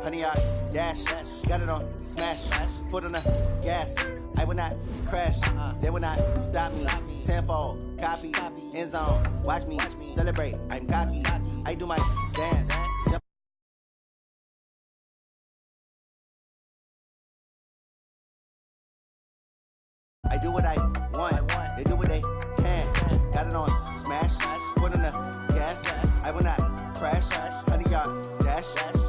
100 yard dash. Got it on smash. Foot on the gas. I will not crash. They will not stop me. Tenfold, copy, end zone. Watch me celebrate. I'm cocky. I do my dance. I do what I want. They do what they can. Got it on smash. Foot on the gas. I will not crash. 100 yard dash.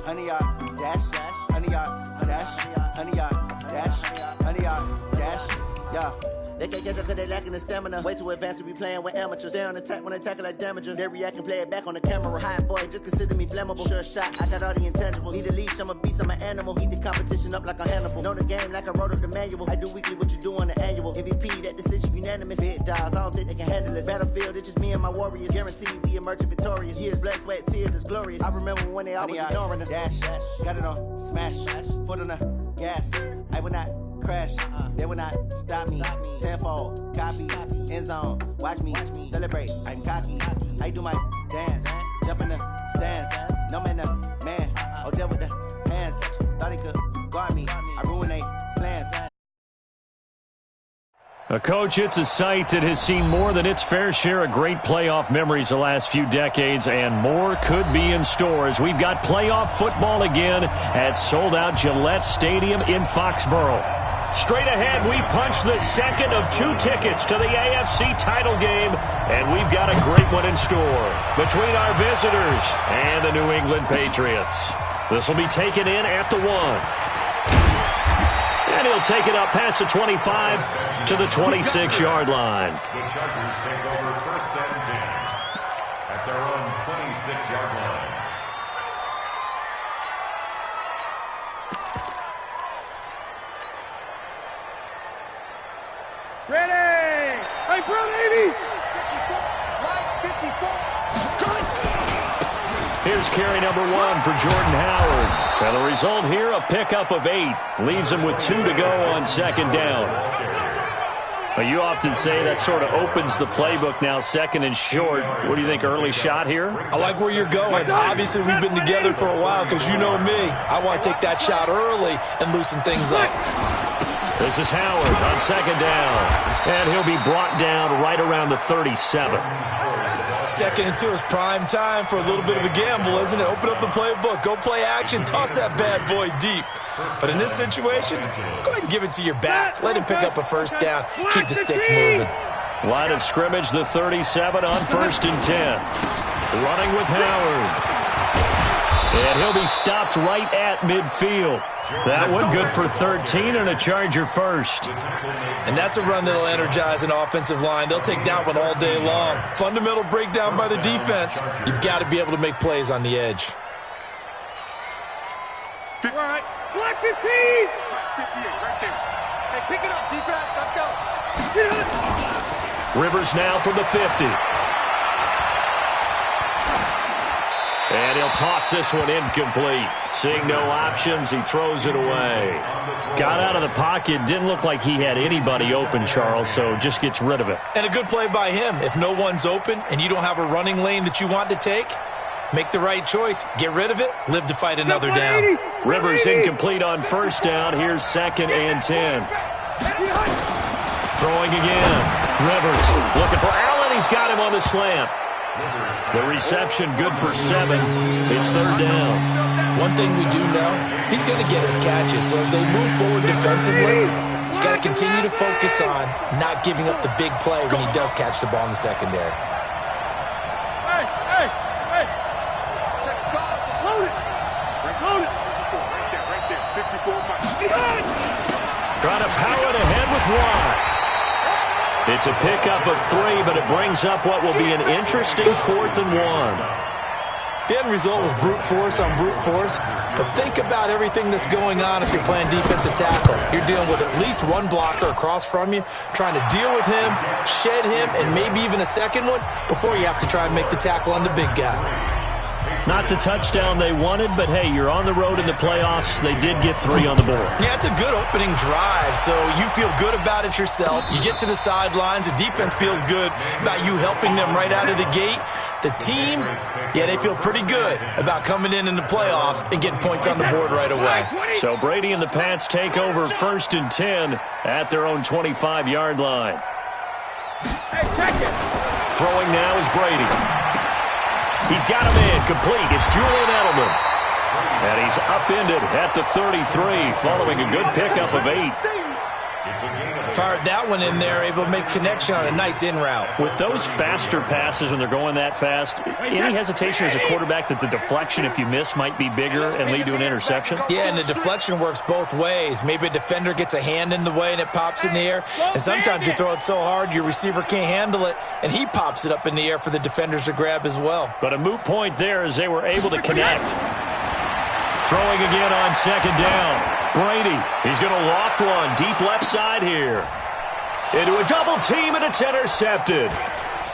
100 yard dash. 100 yard dash. 100 yard dash. 100 yard dash. Yeah. They can't catch up cause they lacking the stamina. Way too advanced to be playing with amateurs. Stay on attack when they tackle like damager. They react and play it back on the camera. Hot boy, just consider me flammable. Sure shot, I got all the intangibles. Need a leash, I'm a beast, I'm an animal. Eat the competition up like a Hannibal. Know the game like I wrote up the manual. I do weekly what you do on the annual. MVP, that decision unanimous. Big dogs, I don't think they can handle it. Battlefield, it's just me and my warriors. Guaranteed we emerging victorious. Years, blood, sweat, tears, it's glorious. I remember when they always ignoring us. Dash, got it on smash. Foot on the gas. I will not crash. They will not stop me. Tenfold, copy, end zone. Watch me celebrate. I'm cocky. I do my dance. Jump in the stands. No man, the man. Oh, there with the hands. Thought he could guard me. I ruined they plans. Coach, it's a site that has seen more than its fair share of great playoff memories the last few decades, and more could be in store as we've got playoff football again at sold-out Gillette Stadium in Foxborough. Straight ahead, we punch the second of 2 tickets to the AFC title game, and we've got a great one in store between our visitors and the New England Patriots. This will be taken in at the 1. And he'll take it up past the 25 to the 26-yard line. The Chargers take over 1st and 10 at their own 26-yard line. Ready! Hey, bro, baby! 54. Here's carry number 1 for Jordan Howard. And the result here, a pickup of 8. Leaves him with 2 to go on 2nd down. But you often say that sort of opens the playbook now, 2nd and short. What do you think, early shot here? I like where you're going. Obviously, we've been together for a while because you know me. I want to take that shot early and loosen things up. This is Howard on 2nd down. And he'll be brought down right around the 37. 2nd and 2 is prime time for a little bit of a gamble, isn't it? Open up the playbook, go play action, toss that bad boy deep. But in this situation, go ahead and give it to your back. Let him pick up a 1st down. Keep the sticks moving. Line of scrimmage, the 37 on 1st and 10. Running with Howard. And he'll be stopped right at midfield. That one good for 13 and a Charger first. And that's a run that'll energize an offensive line. They'll take that one all day long. Fundamental breakdown by the defense. You've got to be able to make plays on the edge. All right. Black 15! 58 right there. Hey, pick it up, defense. Let's go. Rivers now from the 50. And he'll toss this one incomplete. Seeing no options, he throws it away. Got out of the pocket. Didn't look like he had anybody open, Charles, so just gets rid of it. And a good play by him. If no one's open and you don't have a running lane that you want to take, make the right choice. Get rid of it. Live to fight another down. Rivers incomplete on 1st down. Here's 2nd and 10. Throwing again. Rivers looking for Allen. He's got him on the slant. The reception good for 7. It's 3rd down. One thing we do know, he's going to get his catches. So as they move forward defensively, got to continue to focus on not giving up the big play when he does catch the ball in the secondary. Hey! Check the cards. Load it. Right there. 54 miles. Trying to power it ahead with 1. It's a pickup of 3, but it brings up what will be an interesting 4th and 1. The end result was brute force on brute force, but think about everything that's going on if you're playing defensive tackle. You're dealing with at least one blocker across from you, trying to deal with him, shed him, and maybe even a second one before you have to try and make the tackle on the big guy. Not the touchdown they wanted, but hey, you're on the road in the playoffs. They did get 3 on the board. Yeah, it's a good opening drive, so you feel good about it yourself. You get to the sidelines, the defense feels good about you helping them right out of the gate. The team, yeah, they feel pretty good about coming in the playoffs and getting points on the board right away. So Brady and the Pats take over 1st and 10 at their own 25-yard line. Throwing now is Brady. He's got a man complete. It's Julian Edelman. And he's upended at the 33 following a good pickup of 8. Fired that one in there, able to make connection on a nice in route. With those faster passes when they're going that fast, any hesitation as a quarterback that the deflection, if you miss, might be bigger and lead to an interception? Yeah, and the deflection works both ways. Maybe a defender gets a hand in the way and it pops in the air. And sometimes you throw it so hard your receiver can't handle it, and he pops it up in the air for the defenders to grab as well. But a moot point there as they were able to connect. Throwing again on 2nd down. Brady, he's going to loft one deep left side here. Into a double team, and it's intercepted.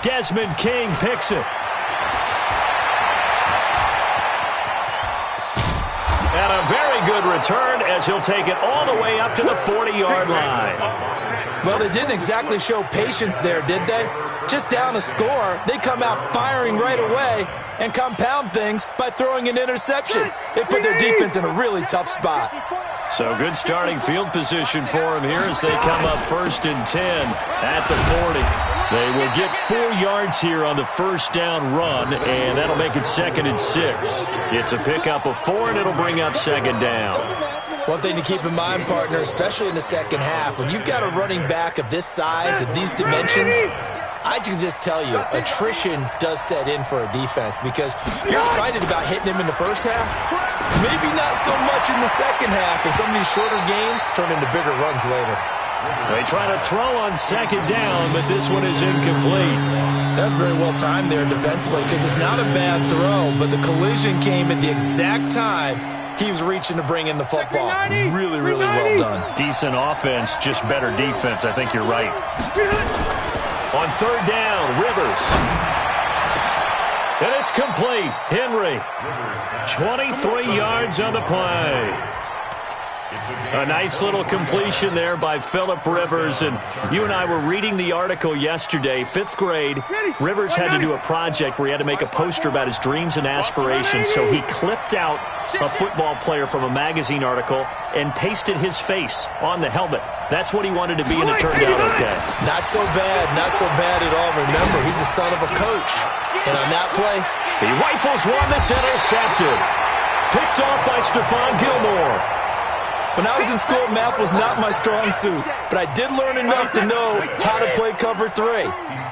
Desmond King picks it. And a very good return as he'll take it all the way up to the 40-yard line. Well, they didn't exactly show patience there, did they? Just down a score, they come out firing right away and compound things by throwing an interception. They put their defense in a really tough spot. So good starting field position for them here as they come up 1st and 10 at the 40. They will get 4 yards here on the 1st down run, and that'll make it 2nd and 6. It's a pickup of 4, and it'll bring up 2nd down. One thing to keep in mind, partner, especially in the second half, when you've got a running back of this size, of these dimensions, I can just tell you, attrition does set in for a defense because you're excited about hitting him in the first half. Maybe not so much in the second half, and some of these shorter gains turn into bigger runs later. They try to throw on 2nd down, but this one is incomplete. That's very well timed there defensively because it's not a bad throw, but the collision came at the exact time he was reaching to bring in the football. Really, really well done. Decent offense, just better defense. I think you're right. On 3rd down, Rivers. And it's complete. Henry. 23 yards on the play. A nice little completion there by Phillip Rivers. And you and I were reading the article yesterday, 5th grade. Rivers had to do a project where he had to make a poster about his dreams and aspirations. So he clipped out a football player from a magazine article and pasted his face on the helmet. That's what he wanted to be, and it turned out okay. Not so bad at all. Remember, he's the son of a coach. And on that play, he rifles one that's intercepted. Picked off by Stephon Gilmore. when I was in school, math was not my strong suit, but I did learn enough to know how to play cover three.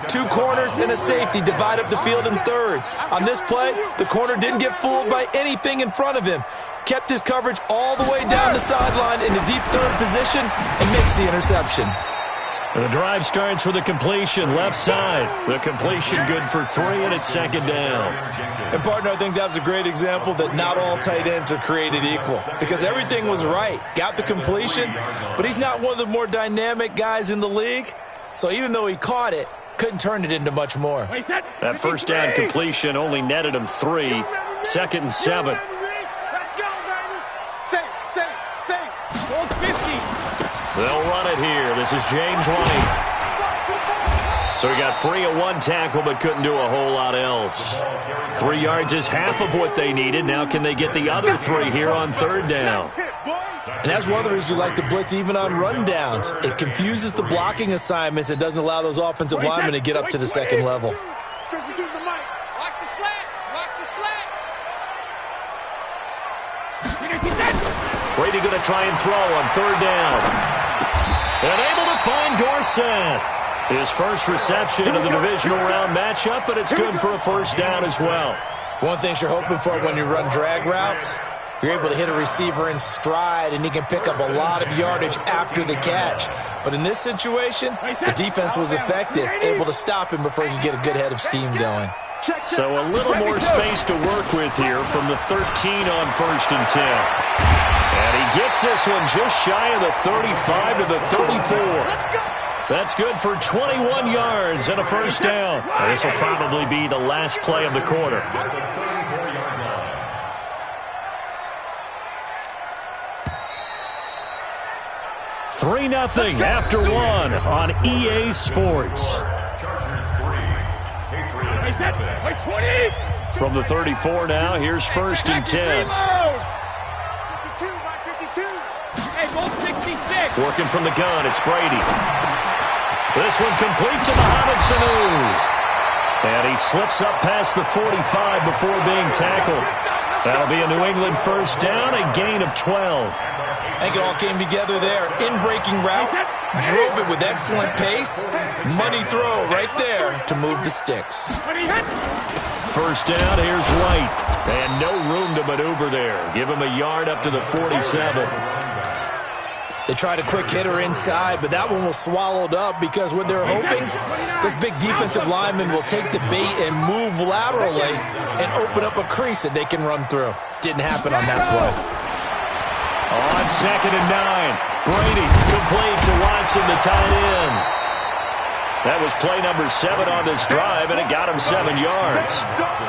2 corners and a safety divide up the field in thirds. On this play, the corner didn't get fooled by anything in front of him. Kept his coverage all the way down the sideline in the deep third position and makes the interception. The drive starts with a completion left side. The completion good for 3, and it's second down. And, partner, I think that was a great example that not all tight ends are created equal because everything was right. Got the completion, but he's not one of the more dynamic guys in the league. So even though he caught it, couldn't turn it into much more. That first down completion only netted him 3. Second and 7. Let's go, baby. Safe. 450. They'll run it here. This is James White. So he got free of 1 tackle but couldn't do a whole lot else. 3 yards is half of what they needed. Now can they get the other 3 here on third down? And that's one of the reasons you like to blitz even on rundowns. It confuses the blocking assignments. It doesn't allow those offensive linemen to get up to the second level. Watch the slats. Brady going to try and throw on third down. And able to find Dorsett. His first reception of the divisional round matchup, but it's good for a first down as well. One thing you're hoping for when you run drag routes, you're able to hit a receiver in stride, and he can pick up a lot of yardage after the catch. But in this situation, the defense was effective, able to stop him before he could get a good head of steam going. So a little more space to work with here from the 13 on first and 10. And he gets this one just shy of the 35 to the 34. That's good for 21 yards and a first down. This will probably be the last play of the quarter. 3-0 after 1 on EA Sports. From the 34 now, here's 1st and 10. Working from the gun, it's Brady. This one complete to Mohamed Sanu. And he slips up past the 45 before being tackled. That'll be a New England 1st down, a gain of 12. I think it all came together there. In-breaking route, drove it with excellent pace. Money throw right there to move the sticks. 1st down, here's White. And no room to maneuver there. Give him a yard up to the 47. They tried a quick hitter inside, but that one was swallowed up because what they're hoping, this big defensive lineman will take the bait and move laterally and open up a crease that they can run through. Didn't happen on that play. On 2nd and 9, Brady complete to Watson, the tight end. That was play number 7 on this drive, and it got him 7 yards.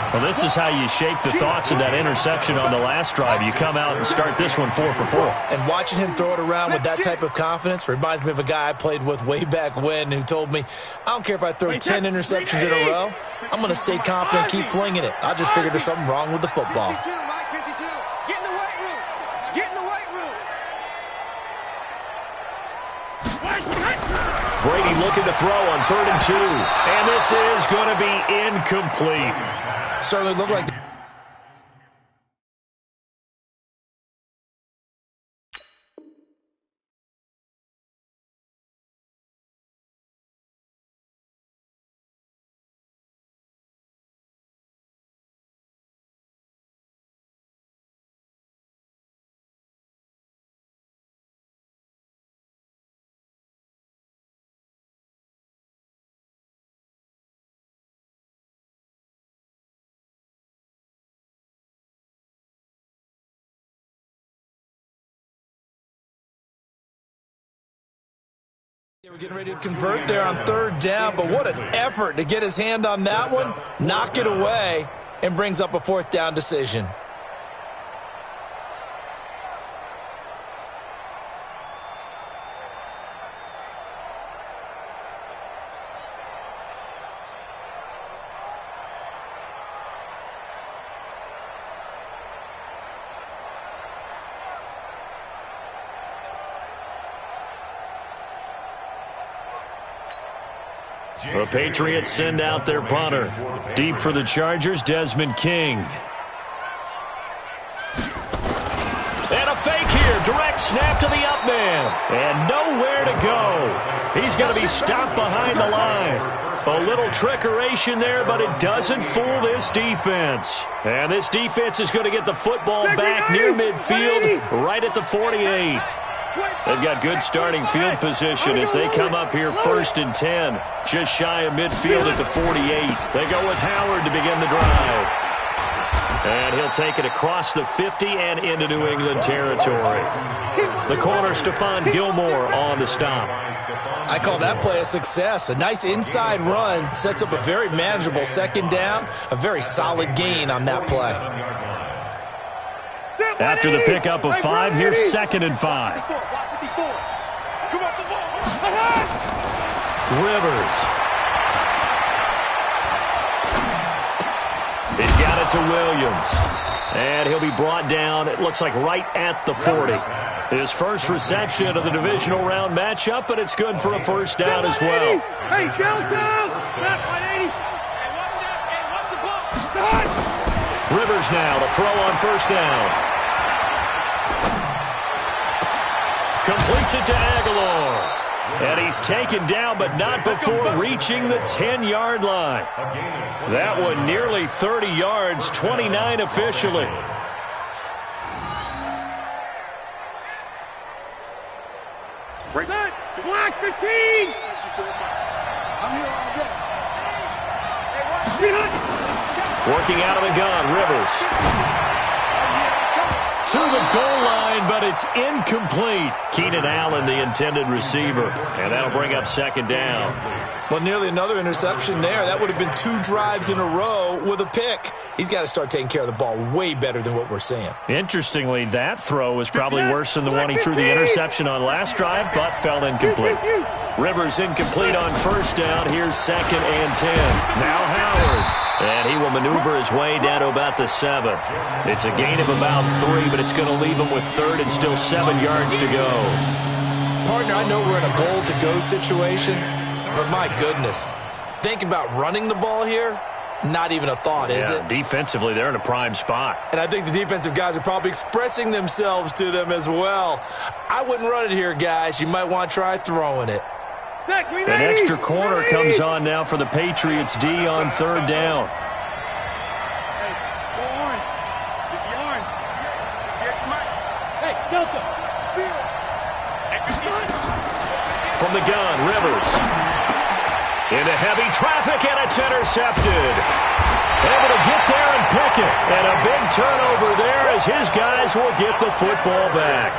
Well, this is how you shape the thoughts of that interception on the last drive. You come out and start this one 4 for 4. And watching him throw it around with that type of confidence reminds me of a guy I played with way back when who told me, I don't care if I throw 10 interceptions in a row. I'm going to stay confident and keep flinging it. I just figured there's something wrong with the football. 52, Mike, 52. Get in the weight room. Get in the weight room. Brady looking to throw on 3rd and 2. And this is going to be incomplete. Certainly looked like... They were getting ready to convert there on 3rd down, but what an effort to get his hand on that one, knock it away, and brings up a 4th down decision. The Patriots send out their punter. Deep for the Chargers, Desmond King. And a fake here. Direct snap to the up man. And nowhere to go. He's going to be stopped behind the line. A little trickeration there, but it doesn't fool this defense. And this defense is going to get the football back near midfield, right at the 48. They've got good starting field position as they come up here 1st and 10. Just shy of midfield at the 48. They go with Howard to begin the drive. And he'll take it across the 50 and into New England territory. The corner, Stephon Gilmore, on the stop. I call that play a success. A nice inside run sets up a very manageable 2nd down. A very solid gain on that play. After the pickup of 5, here's 2nd and 5. Rivers. He's got it to Williams. And he'll be brought down, it looks like right at the 40. His first reception of the divisional round matchup, but it's good for a 1st down as well. Hey, down. Rivers now to throw on 1st down. Completes it to Aguilar. And he's taken down, but not before reaching the 10-yard line. That one nearly 30 yards, 29 officially. Block 15. I'm here all day. Working out of the gun, Rivers. To the goal line, but it's incomplete. Keenan Allen, the intended receiver. And that'll bring up 2nd down. Well, nearly another interception there. That would have been 2 drives in a row with a pick. He's got to start taking care of the ball way better than what we're seeing. Interestingly, that throw was probably worse than the one he threw the interception on last drive, but fell incomplete. Rivers incomplete on first down. Here's 2nd and 10. Now Howard. And he will maneuver his way down to about the 7. It's a gain of about 3, but it's going to leave him with 3rd and still 7 yards to go. Partner, I know we're in a goal-to-go situation, but my goodness, think about running the ball here. Not even a thought, is it? Defensively, they're in a prime spot. And I think the defensive guys are probably expressing themselves to them as well. I wouldn't run it here, guys. You might want to try throwing it. An extra corner comes on now for the Patriots D on 3rd down. Hey, Delta. From the gun, Rivers. Into heavy traffic, and it's intercepted. Able to get there and pick it. And a big turnover there as his guys will get the football back.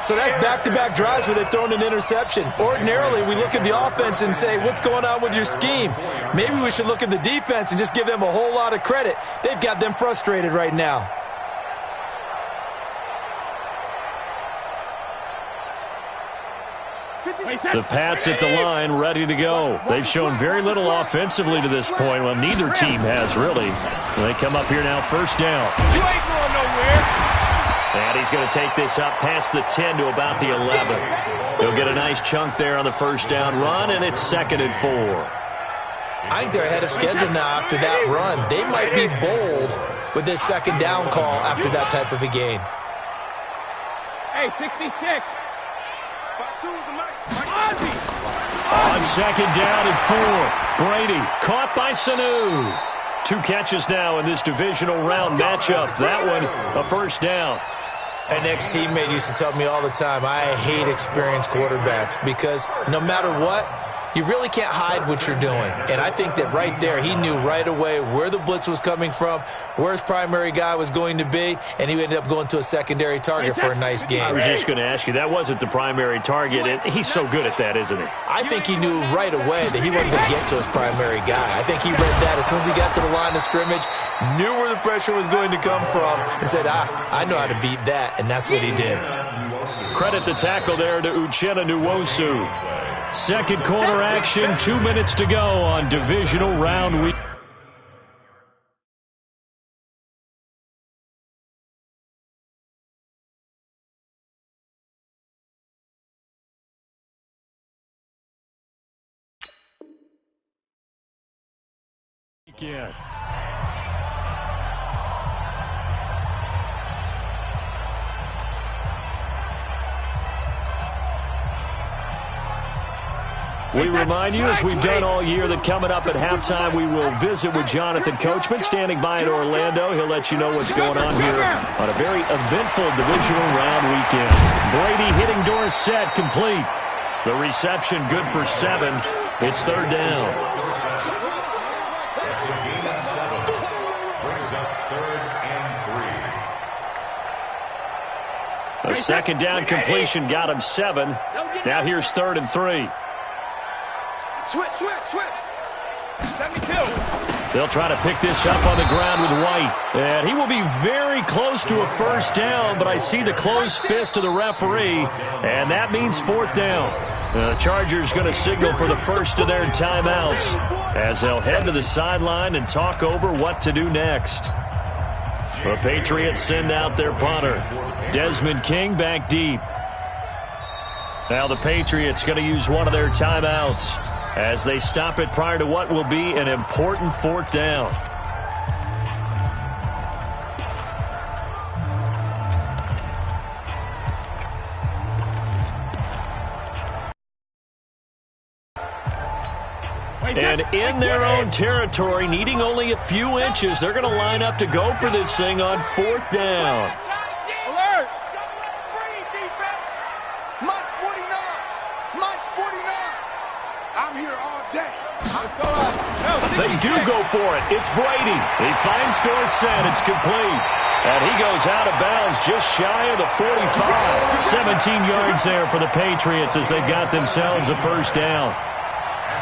So that's back-to-back drives where they've thrown an interception. Ordinarily, we look at the offense and say, what's going on with your scheme? Maybe we should look at the defense and just give them a whole lot of credit. They've got them frustrated right now. The Pats at the line, ready to go. They've shown very little offensively to this point. Well, neither team has, really. They come up here now, 1st down. You ain't going nowhere. And he's going to take this up past the 10 to about the 11. He'll get a nice chunk there on the 1st down run, and it's 2nd and 4. I think they're ahead of schedule now after that run. They might be bold with this 2nd down call after that type of a game. Hey, 66. On 2nd down and 4. Brady caught by Sanu. 2 catches now in this divisional round matchup. That one, a 1st down. An ex-teammate used to tell me all the time, I hate experienced quarterbacks because no matter what, you really can't hide what you're doing. And I think that right there, he knew right away where the blitz was coming from, where his primary guy was going to be, and he ended up going to a secondary target for a nice game. I was just going to ask you, that wasn't the primary target, and he's so good at that, isn't he? I think he knew right away that he wasn't going to get to his primary guy. I think he read that as soon as he got to the line of scrimmage, knew where the pressure was going to come from, and said, I know how to beat that, and that's what he did. Credit the tackle there to Uchenna Nwosu. 2nd corner action, 2 minutes to go on divisional round week. Again. We remind you, as we've done all year, that coming up at halftime, we will visit with Jonathan Coachman, standing by in Orlando. He'll let you know what's going on here on a very eventful divisional round weekend. Brady hitting Dorsett, complete. The reception good for 7. It's 3rd down. A 2nd down completion got him 7. Now here's 3rd and 3. Switch. Let me kill. They'll try to pick this up on the ground with White. And he will be very close to a 1st down, but I see the closed fist of the referee, and that means 4th down. The Chargers going to signal for the first of their timeouts as they'll head to the sideline and talk over what to do next. The Patriots send out their punter. Desmond King back deep. Now the Patriots going to use one of their timeouts as they stop it prior to what will be an important 4th down. And in their own territory, needing only a few inches, they're going to line up to go for this thing on 4th down. Alert! March 49! March 49! I'm here all day. They do go for it. It's Brady. He finds Dorsett. It's complete. And he goes out of bounds just shy of the 45. 17 yards there for the Patriots as they've got themselves a 1st down.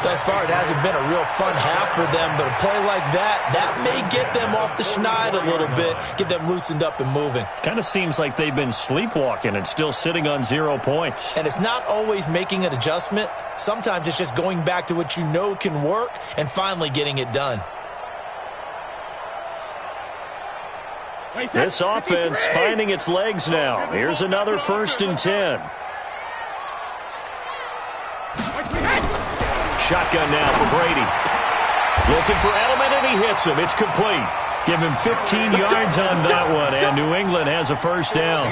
Thus far, it hasn't been a real fun half for them, but a play like that may get them off the schneid a little bit, get them loosened up and moving. Kind of seems like they've been sleepwalking and still sitting on 0 points. And it's not always making an adjustment. Sometimes it's just going back to what you know can work and finally getting it done. This offense finding its legs now. Here's another 1st and 10. Shotgun now for Brady. Looking for Edelman, and he hits him. It's complete. Give him 15 yards on that one, and New England has a 1st down.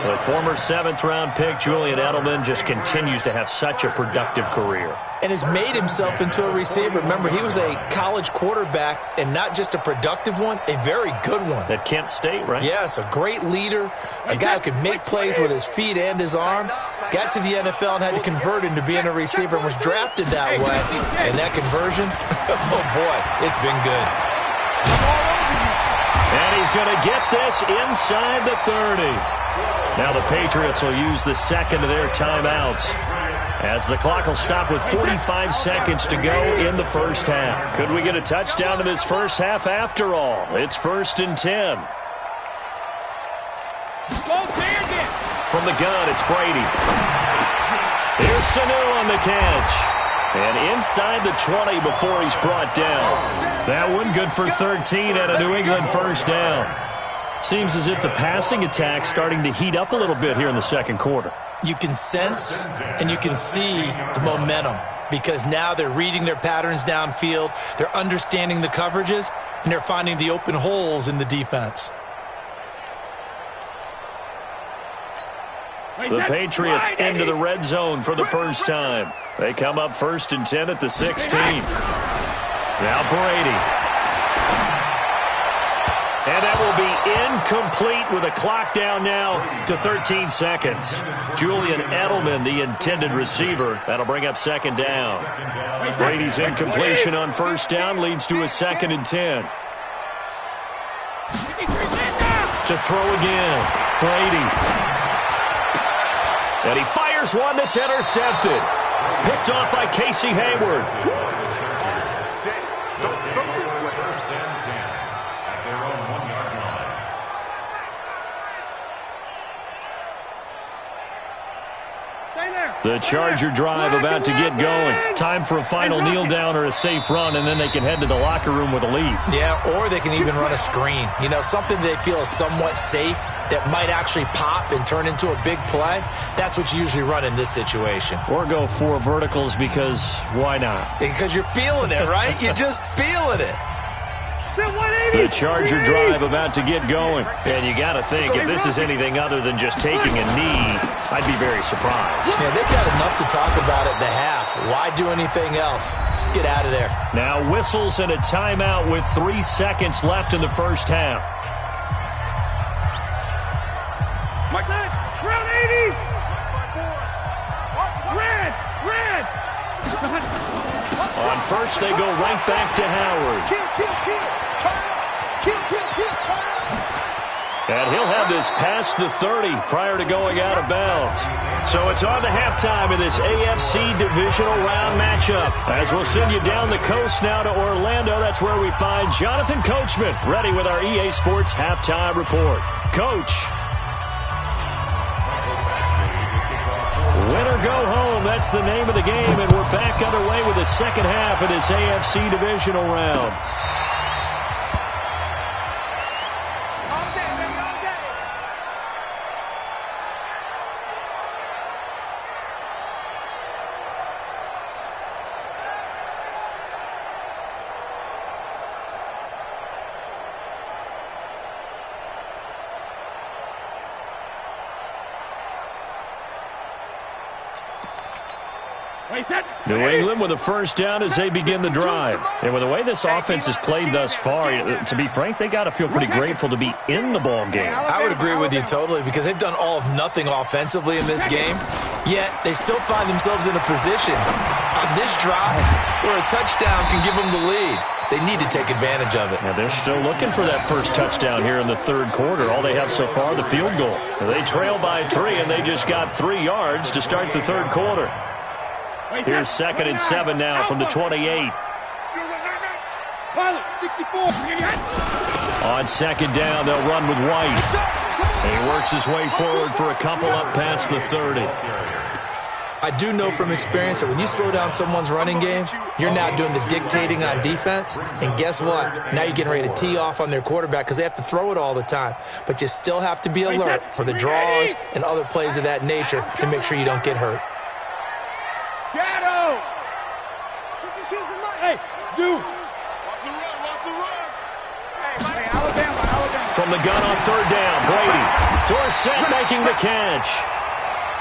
The former 7th-round pick, Julian Edelman, just continues to have such a productive career. And has made himself into a receiver. Remember, he was a college quarterback, and not just a productive one, a very good one. At Kent State, right? Yes, a great leader, a guy who could make plays with his feet and his arm. Got to the NFL and had to convert into being a receiver and was drafted that way. And that conversion, oh boy, it's been good. And he's going to get this inside the 30. Now the Patriots will use the second of their timeouts, as the clock will stop with 45 seconds to go in the 1st half. Could we get a touchdown in this 1st half after all? It's 1st and 10. From the gun, it's Brady. Here's Sanu on the catch. And inside the 20 before he's brought down. That one good for 13 and a New England 1st down. Seems as if the passing attack's starting to heat up a little bit here in the 2nd quarter. You can sense and you can see the momentum because now they're reading their patterns downfield, they're understanding the coverages, and they're finding the open holes in the defense. The Patriots into the red zone for the 1st time. They come up 1st and 10 at the 16. Now Brady. And that will be incomplete with a clock down now to 13 seconds. Julian Edelman, the intended receiver. That'll bring up 2nd down. Brady's incompletion on 1st down leads to a 2nd and 10. To throw again. Brady. And he fires one that's intercepted. Picked off by Casey Hayward. The Charger drive about to get going. Time for a final kneel down or a safe run, and then they can head to the locker room with a lead. Yeah, or they can even run a screen. You know, something they feel is somewhat safe that might actually pop and turn into a big play. That's what you usually run in this situation. Or go 4 verticals because why not? Because you're feeling it, right? You're just feeling it. The Charger drive about to get going. And you got to think, if this is anything other than just taking a knee, I'd be very surprised. Yeah, they've got enough to talk about at the half. Why do anything else? Just get out of there. Now whistles and a timeout with 3 seconds left in the 1st half. Round 80. Red. On 1st, they go right back to Howard. And he'll have this past the 30 prior to going out of bounds. So it's on to halftime in this AFC divisional round matchup. As we'll send you down the coast now to Orlando, that's where we find Jonathan Coachman ready with our EA Sports halftime report. Coach. Win or go home, that's the name of the game, and we're back underway with the 2nd half of this AFC divisional round. New England with a 1st down as they begin the drive. And with the way this offense has played thus far, to be frank, they got to feel pretty grateful to be in the ball game. I would agree with you totally because they've done all of nothing offensively in this game, yet they still find themselves in a position on this drive where a touchdown can give them the lead. They need to take advantage of it. Yeah, they're still looking for that 1st touchdown here in the 3rd quarter. All they have so far, the field goal. They trail by 3, and they just got 3 yards to start the 3rd quarter. Here's 2nd and 7 now from the 28. Pilot, 64. On 2nd down, they'll run with White. And he works his way forward for a couple up past the 30. I do know from experience that when you slow down someone's running game, you're now doing the dictating on defense. And guess what? Now you're getting ready to tee off on their quarterback because they have to throw it all the time. But you still have to be alert for the draws and other plays of that nature to make sure you don't get hurt. Shadow. Hey, Zoo. From the gun on 3rd down, Brady. Dorsett making the catch.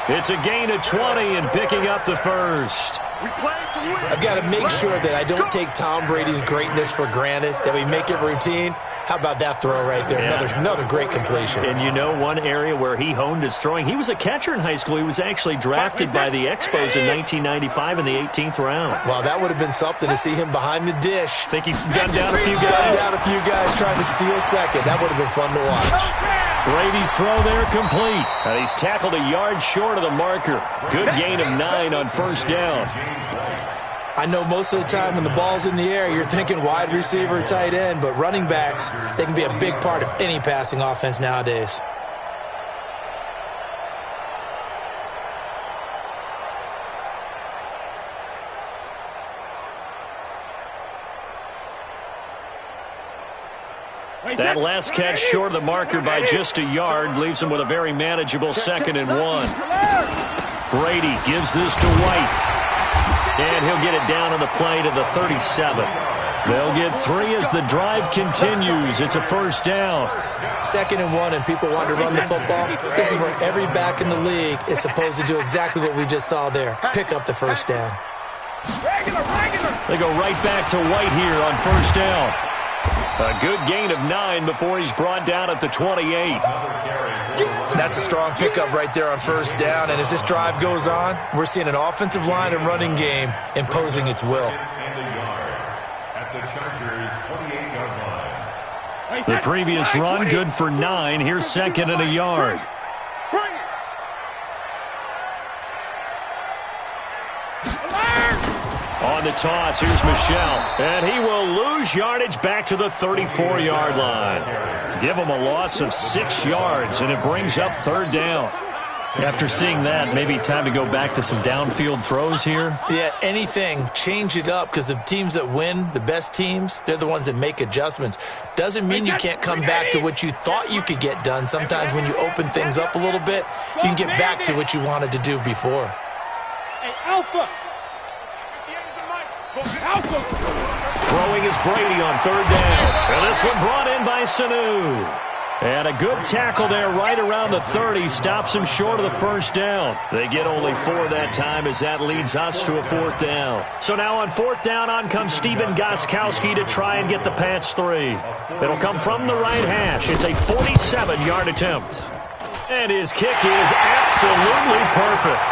It's a gain of 20 and picking up the first. I've got to make sure that I don't take Tom Brady's greatness for granted, that we make it routine. How about that throw right there? Yeah. Another great completion. And you know one area where he honed his throwing? He was a catcher in high school. He was actually drafted by the Expos in 1995 in the 18th round. Well, that would have been something to see him behind the dish. Think he gunned down a few guys? Gunned down a few guys trying to steal second. That would have been fun to watch. Brady's throw there complete. And he's tackled a yard short of the marker. Good gain of 9 on 1st down. I know most of the time when the ball's in the air, you're thinking wide receiver, tight end, but running backs, they can be a big part of any passing offense nowadays. That last catch short of the marker by just a yard leaves him with a very manageable 2nd and 1. Brady gives this to White. And he'll get it down on the play to the 37. They'll get 3 as the drive continues. It's a 1st down. 2nd and 1 and people want to run the football. This is where every back in the league is supposed to do exactly what we just saw there. Pick up the 1st down. They go right back to White here on 1st down. A good gain of 9 before he's brought down at the 28. That's a strong pickup right there on 1st down. And as this drive goes on, we're seeing an offensive line and running game imposing its will. The previous run, good for 9. Here's 2nd and a yard. On the toss, here's Michel. And he will lose yardage back to the 34-yard line. Give him a loss of 6 yards, and it brings up 3rd down. After seeing that, maybe time to go back to some downfield throws here? Yeah, anything. Change it up because the teams that win, the best teams, they're the ones that make adjustments. Doesn't mean you can't come back to what you thought you could get done. Sometimes when you open things up a little bit, you can get back to what you wanted to do before. Hey, Alpha. Throwing is Brady on 3rd down. And this one brought in by Sanu. And a good tackle there right around the 30. Stops him short of the 1st down. They get only 4 that time as that leads us to a 4th down. So now on 4th down, on comes Steven Gostkowski to try and get the Pats 3. It'll come from the right hash. It's a 47-yard attempt. And his kick is absolutely perfect.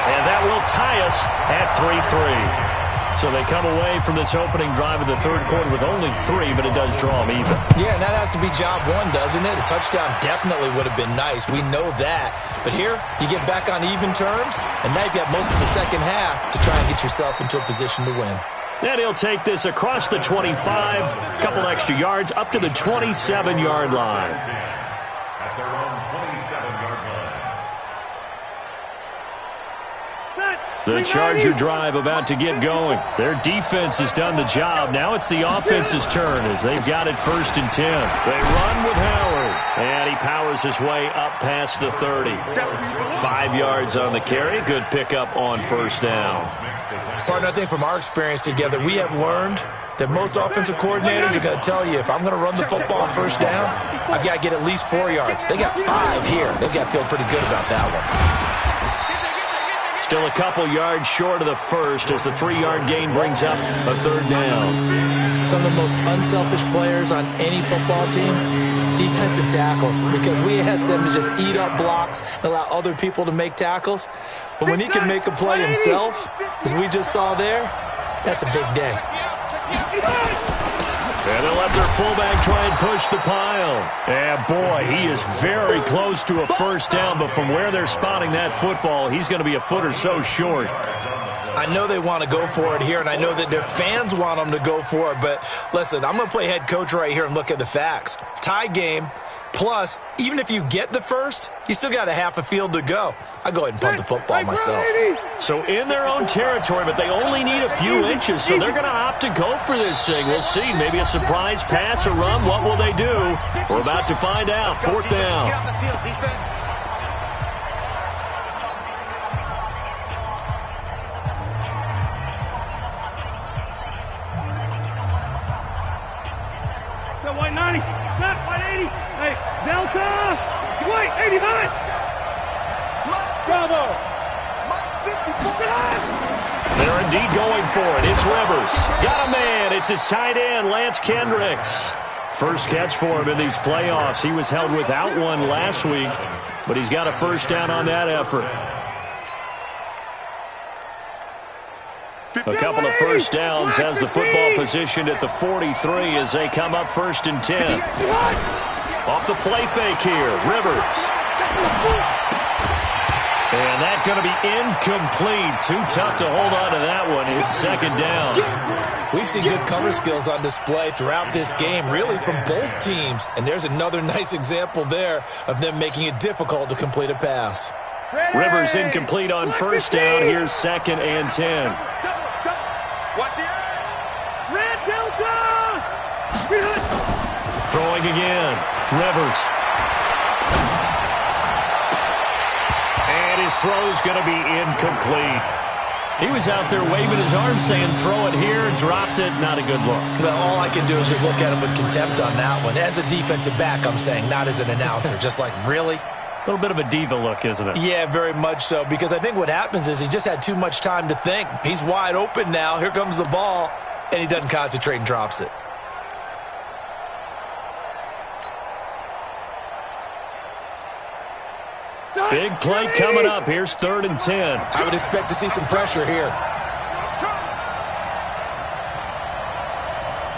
And that will tie us at 3-3. So they come away from this opening drive of the 3rd quarter with only 3, but it does draw them even. Yeah, and that has to be job 1, doesn't it? A touchdown definitely would have been nice. We know that. But here, you get back on even terms, and now you've got most of the second half to try and get yourself into a position to win. And he'll take this across the 25, a couple extra yards, up to the 27-yard line. At their own 27-yard line. The Charger drive about to get going. Their defense has done the job. Now it's the offense's turn as they've got it 1st and 10. They run with Howard, and he powers his way up past the 30. 5 yards on the carry. Good pickup on 1st down. Partner, I think from our experience together, we have learned that most offensive coordinators are going to tell you, if I'm going to run the football on 1st down, I've got to get at least 4 yards. They got 5 here. They've got to feel pretty good about that one. Still a couple yards short of the 1st as the 3-yard gain brings up a 3rd down. Some of the most unselfish players on any football team, defensive tackles, because we ask them to just eat up blocks and allow other people to make tackles. But when he can make a play himself, as we just saw there, that's a big day. And they'll let their fullback try and push the pile. And boy, he is very close to a 1st down, but from where they're spotting that football, he's going to be a foot or so short. I know they want to go for it here, and I know that their fans want them to go for it. But, listen, I'm going to play head coach right here and look at the facts. Tie game, plus, even if you get the first, you still got a half a field to go. I'll go ahead and punt the football myself. So in their own territory, but they only need a few inches, so they're going to opt to go for this thing. We'll see. Maybe a surprise pass or run. What will they do? We're about to find out. Fourth down. White 90, snap, white 80, hey, Delta, white 89, Bravo, They're indeed going for it. It's Rivers. Got a man. It's his tight end, Lance Kendricks. First catch for him in these playoffs. He was held without one last week, but he's got a first down on that effort. A couple of first downs has the football positioned at the 43 as they come up 1st and 10. Off the play fake here, Rivers. And that's going to be incomplete. Too tough to hold on to that one. It's 2nd down. We've seen good cover skills on display throughout this game, really from both teams. And there's another nice example there of them making it difficult to complete a pass. Rivers incomplete on 1st down. Here's 2nd and 10. watch the red Delta, Throwing again, Rivers. And his throw's going to be incomplete. He was out there waving his arms saying, throw it here, dropped it, not a good look. Well, all I can do is just look at him with contempt on that one. As a defensive back, I'm saying, not as an announcer. Just like, really? A little bit of a diva look, isn't it? Yeah, very much so, because I think what happens is he just had too much time to think. He's wide open now. Here comes the ball, and he doesn't concentrate and drops it. Big play coming up. Here's 3rd and 10. I would expect to see some pressure here.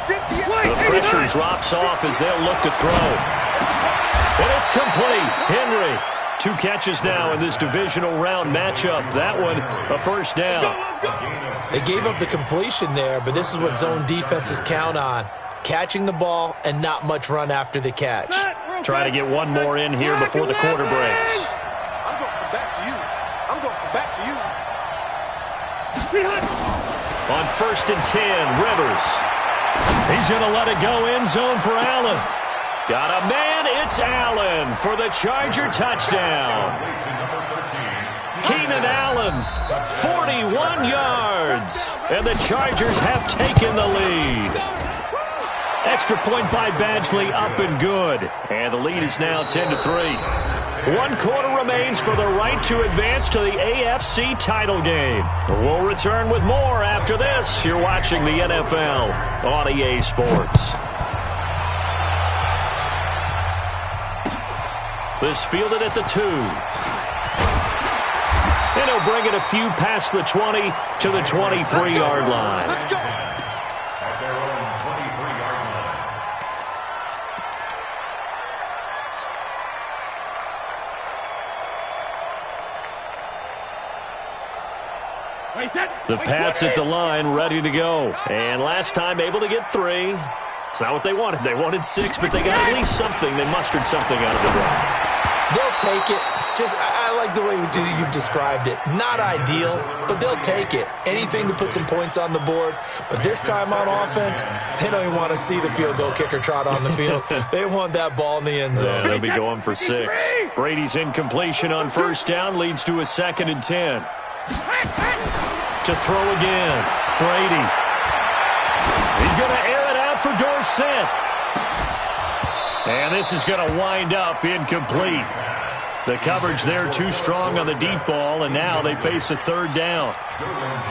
The pressure drops off as they'll look to throw. And it's complete. Henry, 2 catches now in this divisional round matchup. That one, a first down. They gave up the completion there, but this is what zone defenses count on. Catching the ball and not much run after the catch. Trying to get one more in here before the quarter breaks. I'm going from back to you. I'm going from back to you. On 1st and 10, Rivers. He's going to let it go end zone for Allen. Got a man, it's Allen for the Charger touchdown. Keenan Allen, 41 yards. And the Chargers have taken the lead. Extra point by Badgley, up and good. And the lead is now 10-3. 1 quarter remains for the right to advance to the AFC title game. We'll return with more after this. You're watching the NFL on EA Sports. This fielded at the 2. And he'll bring it a few past the 20 to the 23-yard line. At their own 23-yard line. The Pats at the line, ready to go. And last time able to get 3. It's not what they wanted. They wanted 6, but they got at least something. They mustered something out of the run. They'll take it. I like the way you've described it. Not ideal, but they'll take it. Anything to put some points on the board. But this time on offense, they don't even want to see the field goal kicker trot on the field. They want that ball in the end zone. Yeah, they'll be going for 6. Brady's incompletion on 1st down leads to a 2nd and 10. To throw again. Brady. He's going to air it out for Dorsett. And this is going to wind up incomplete. The coverage there too strong on the deep ball, and now they face a 3rd down.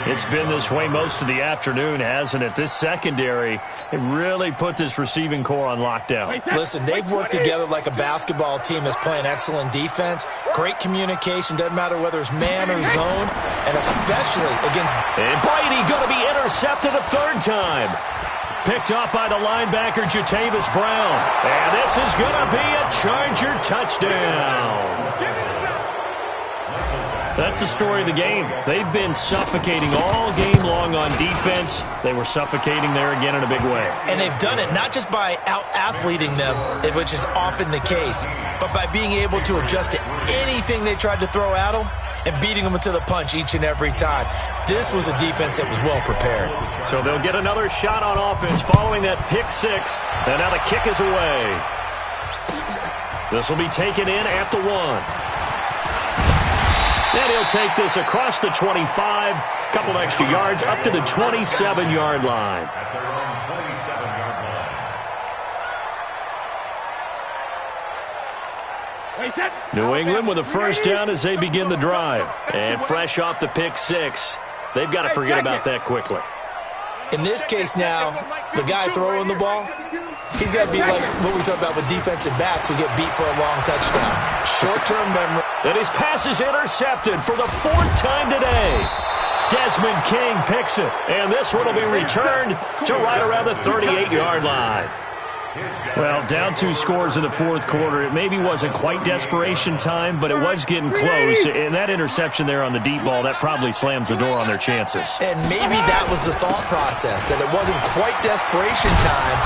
It's been this way most of the afternoon, hasn't it? This secondary, it really put this receiving core on lockdown. Listen, they've worked together like a basketball team that's playing excellent defense. Great communication, doesn't matter whether it's man or zone, and especially against... And Brady going to be intercepted a 3rd time. Picked off by the linebacker, Jatavis Brown. And this is going to be a Charger touchdown. That's the story of the game. They've been suffocating all game long on defense. They were suffocating there again in a big way. And they've done it not just by out-athleting them, which is often the case, but by being able to adjust to anything they tried to throw at them and beating them to the punch each and every time. This was a defense that was well prepared. So they'll get another shot on offense following that pick six. And now the kick is away. This will be taken in at the 1. And he'll take this across the 25. Couple extra yards up to the 27-yard line. At their own 27-yard line. New England with a first down as they begin the drive. And fresh off the pick six, they've got to forget about that quickly. In this case now, the guy throwing the ball, he's got to be like what we talk about with defensive backs who get beat for a long touchdown. Short-term memory. And his pass is intercepted for the 4th time today. Desmond King picks it. And this one will be returned to right around the 38-yard line. Well, down 2 scores in the 4th quarter. It maybe wasn't quite desperation time, but it was getting close. And that interception there on the deep ball, that probably slams the door on their chances. And maybe that was the thought process, that it wasn't quite desperation time.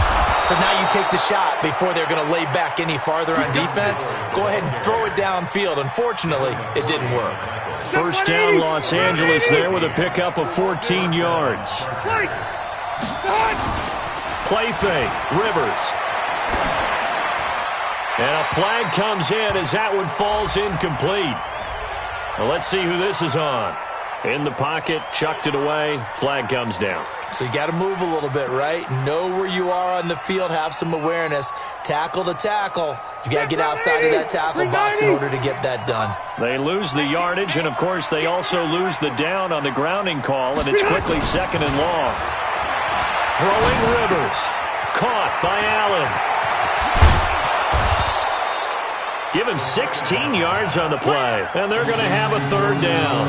So now you take the shot before they're going to lay back any farther on defense. Go ahead and throw it downfield. Unfortunately, it didn't work. First down, Los Angeles there with a pickup of 14 yards. Play fake, Rivers. And a flag comes in as that one falls incomplete. Well, let's see who this is on. In the pocket, chucked it away, flag comes down. So you got to move a little bit, right? Know where you are on the field, have some awareness. Tackle to tackle. You got to get outside of that tackle box in order to get that done. They lose the yardage, and of course they also lose the down on the grounding call, and it's quickly 2nd and long. Throwing Rivers. Caught by Allen. Give him 16 yards on the play. And they're going to have a 3rd down.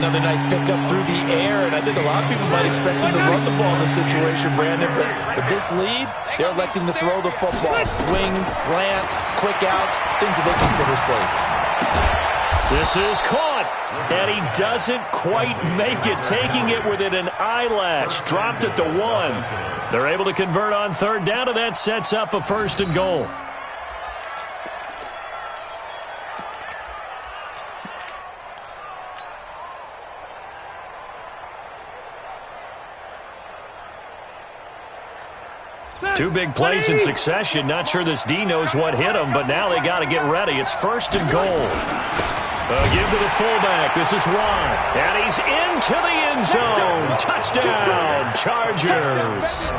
Another nice pickup through the air, and I think a lot of people might expect them to run the ball in this situation, Brandon. But with this lead, they're electing to throw the football. Swings, slants, quick outs, things that they consider safe. This is caught, and he doesn't quite make it, taking it within an eyelash. Dropped at the 1. They're able to convert on 3rd down, and that sets up a 1st and goal. Two big plays in succession. Not sure this D knows what hit him, but now they got to get ready. It's 1st and goal. Give to the fullback. This is Ron. And he's into the end zone. Touchdown, Chargers.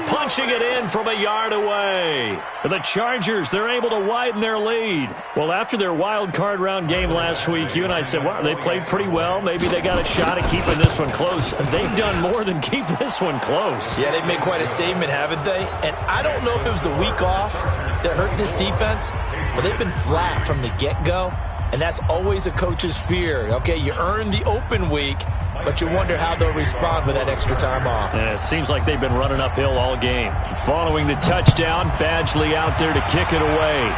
Punching it in from a yard away. The Chargers, they're able to widen their lead. Well, after their wild card round game last week, you and I said, wow, they played pretty well. Maybe they got a shot at keeping this one close. They've done more than keep this one close. Yeah, they've made quite a statement, haven't they? And I don't know if it was the week off that hurt this defense, but they've been flat from the get-go. And that's always a coach's fear. Okay, you earn the open week, but you wonder how they'll respond with that extra time off. And it seems like they've been running uphill all game. Following the touchdown, Badgley out there to kick it away.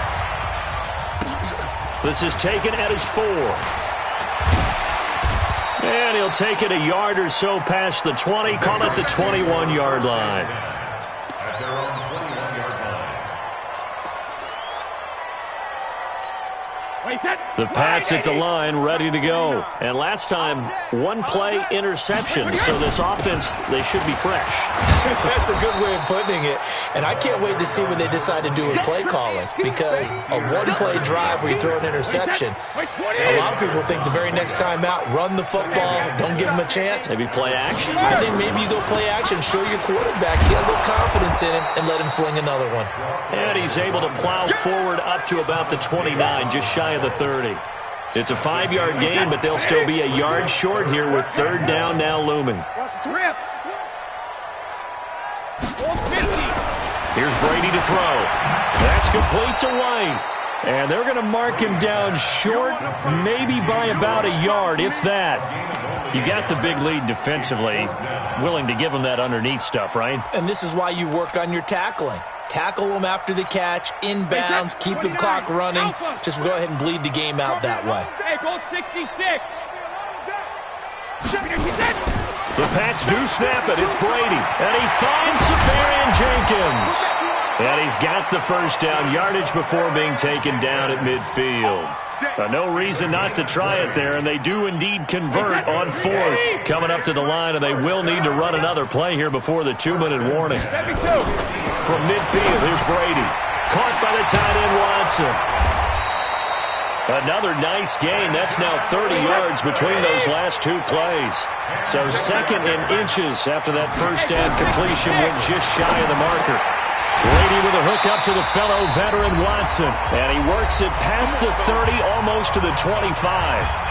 This is taken at his 4. And he'll take it a yard or so past the 20, call it the 21-yard line. At their own 21-yard line. The Pats at the line, ready to go. And last time, 1 play interception. So this offense, they should be fresh. That's a good way of putting it. And I can't wait to see what they decide to do with play calling. Because a 1-play drive where you throw an interception, a lot of people think the very next time out, run the football, don't give them a chance. Maybe play action? I think maybe you go play action, show your quarterback, get a little confidence in it, and let him fling another one. And he's able to plow forward up to about the 29, just shy of the 30. It's a 5-yard gain, but they'll still be a yard short here with 3rd down now looming. Here's Brady to throw. That's complete to White. And they're going to mark him down short, maybe by about a yard, if that. You got the big lead defensively. Willing to give him that underneath stuff, right? And this is why you work on your tackling. Tackle them after the catch, inbounds, keep the clock running. Just go ahead and bleed the game out that way. Hey, goal 66. The Pats do snap it. It's Brady. And he finds Safarian Jenkins. And he's got the first down yardage before being taken down at midfield. No reason not to try it there, and they do indeed convert on fourth. Coming up to the line, and they will need to run another play here before the 2-minute warning. From midfield, here's Brady. Caught by the tight end, Watson. Another nice gain. That's now 30 yards between those last two plays. So second in inches after that first down completion went just shy of the marker. Brady with a hook up to the fellow veteran Watson. And he works it past the 30, almost to the 25.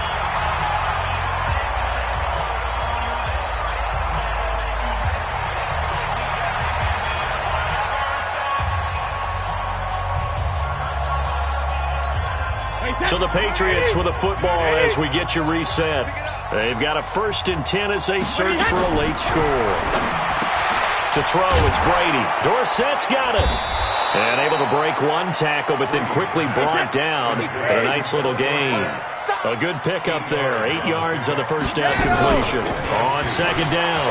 So the Patriots with a football as we get you reset. They've got a 1st and 10 as they search for a late score. To throw, it's Brady. Dorsett's got it. And able to break one tackle, but then quickly brought down. A nice little gain. A good pickup there. 8 yards on the first down completion. On second down,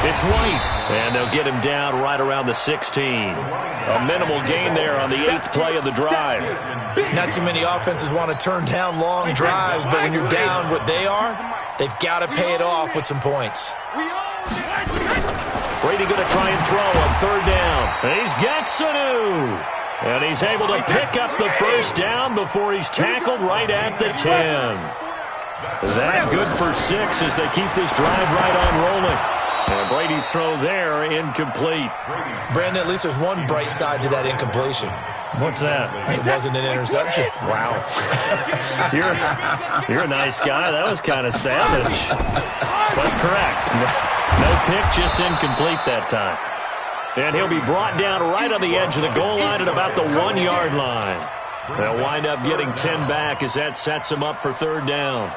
it's White. And they'll get him down right around the 16. A minimal gain there on the 8th play of the drive. Not too many offenses want to turn down long drives, but when you're down what they are, they've got to pay it off with some points. Brady going to try and throw on third down. He's got Sanu. And he's able to pick up the first down before he's tackled right at the 10. That good for 6 as they keep this drive right on rolling. And Brady's throw there incomplete. Brandon, at least there's one bright side to that incompletion. What's that? It wasn't an interception. Wow. You're a nice guy. That was kind of savage. But correct. No pick, just incomplete that time. And he'll be brought down right on the edge of the goal line at about the 1-yard line. They'll wind up getting 10 back as that sets him up for third down.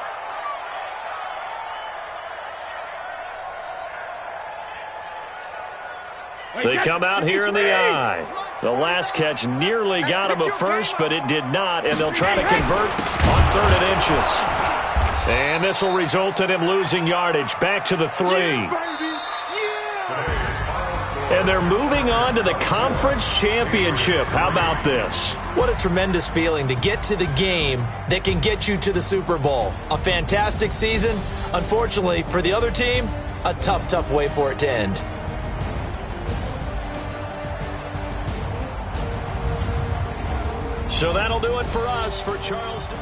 They come out here in the I. The last catch nearly got him a first, but it did not, and they'll try to convert on 3rd and inches. And this will result in him losing yardage back to the 3. And they're moving on to the conference championship. How about this? What a tremendous feeling to get to the game that can get you to the Super Bowl. A fantastic season. Unfortunately, for the other team, a tough, tough way for it to end. So that'll do it for us. For Charleston.